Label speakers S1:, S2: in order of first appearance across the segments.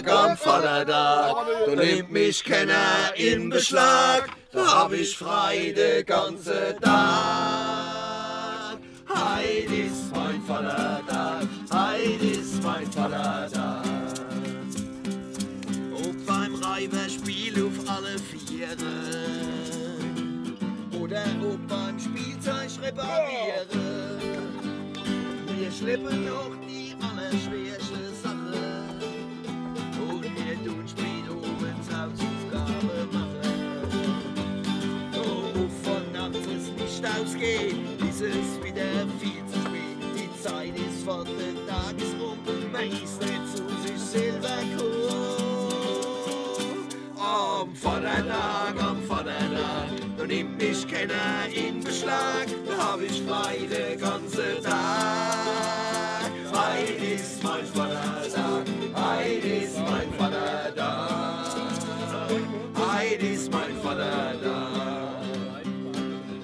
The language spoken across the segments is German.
S1: am Vatertag, da nimmt mich keiner in Beschlag, da hab ich frei den ganzen Tag. Heut ist mein Vatertag, heut ist mein Vatertag. Ob beim Reiberspiel auf alle Viere oder ob beim Spielzeug reparieren, wir schleppen noch die allerschwerste Sache und wir tun spät oben Hausaufgabe machen. Oh, von nachts es nicht ausgeht, ist es wieder viel zu spät. Die Zeit ist von den Tages rum, man ist nicht zu sich selber gekommen. Am Vatertag, da nimmt mich keiner in Beschlag, da hab ich frei den ganzen Tag. Heut ist mein Vatertag, heut ist mein Vatertag, heut ist mein Vatertag.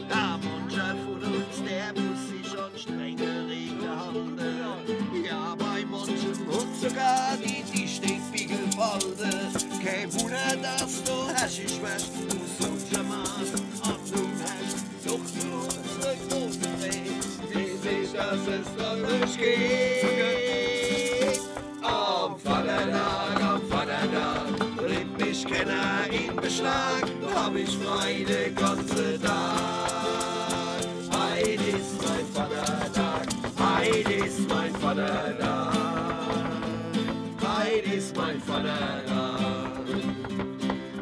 S1: Da mancher von uns, der muss sich an strenge Regeln halten. Ja, bei manchen und sogar die Tischdeckspiegel falten. Kein Wunder, dass du Haschisch wirst, du solcher Maß ab nun hast. Doch nur unsere große Welt, die sich, dass es dann nicht geht. Am Vatertag, nimmt mich keiner in Beschlag, da hab ich frei den ganzen Tag. Heut ist mein Vatertag, heut ist mein Vatertag, heut ist mein Vatertag.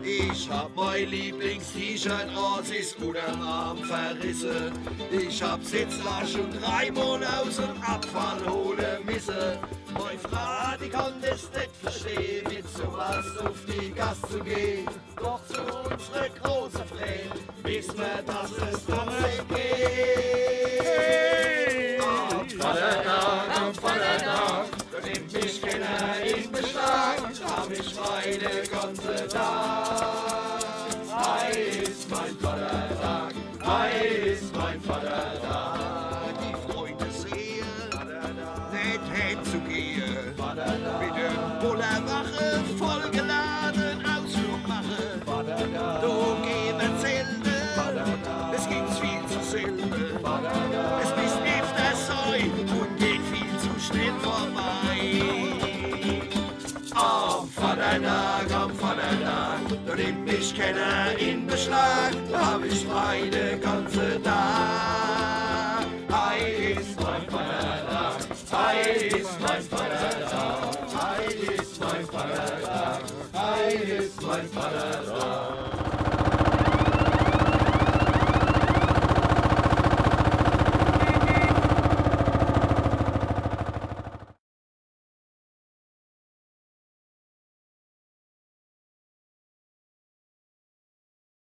S1: Ich hab mein Lieblings-T-Shirt aus ist Unterarm verrissen. Ich hab's jetzt schon 3 Monate aus dem Abfall holen müssen. Meine Frau, die kann das nicht verstehen, mit sowas auf die Gas zu gehen. Doch zu unserer großen Freude wissen wir, dass es doch nicht geht. Am Vatertag, da nimmt mich keiner in Beschlag, da hab ich frei den ganzen Tag. Heut ist mein Vatertag, heut ist mein Vatertag. Die Freunde sehen, nicht hinzugehen, mit der Bullerwache vollgeladen Ausflug machen. Da gehen wir zelten, es gibt's viel zu selten. Es ist öfter sein und geht viel zu schnell vorbei. Am Vatertag, da nimmt mich keiner in Beschlag, da hab ich frei den ganzen Tag. Heut ist mein Vatertag, heut ist mein Vatertag, heut ist mein Vatertag, heut ist mein Vatertag.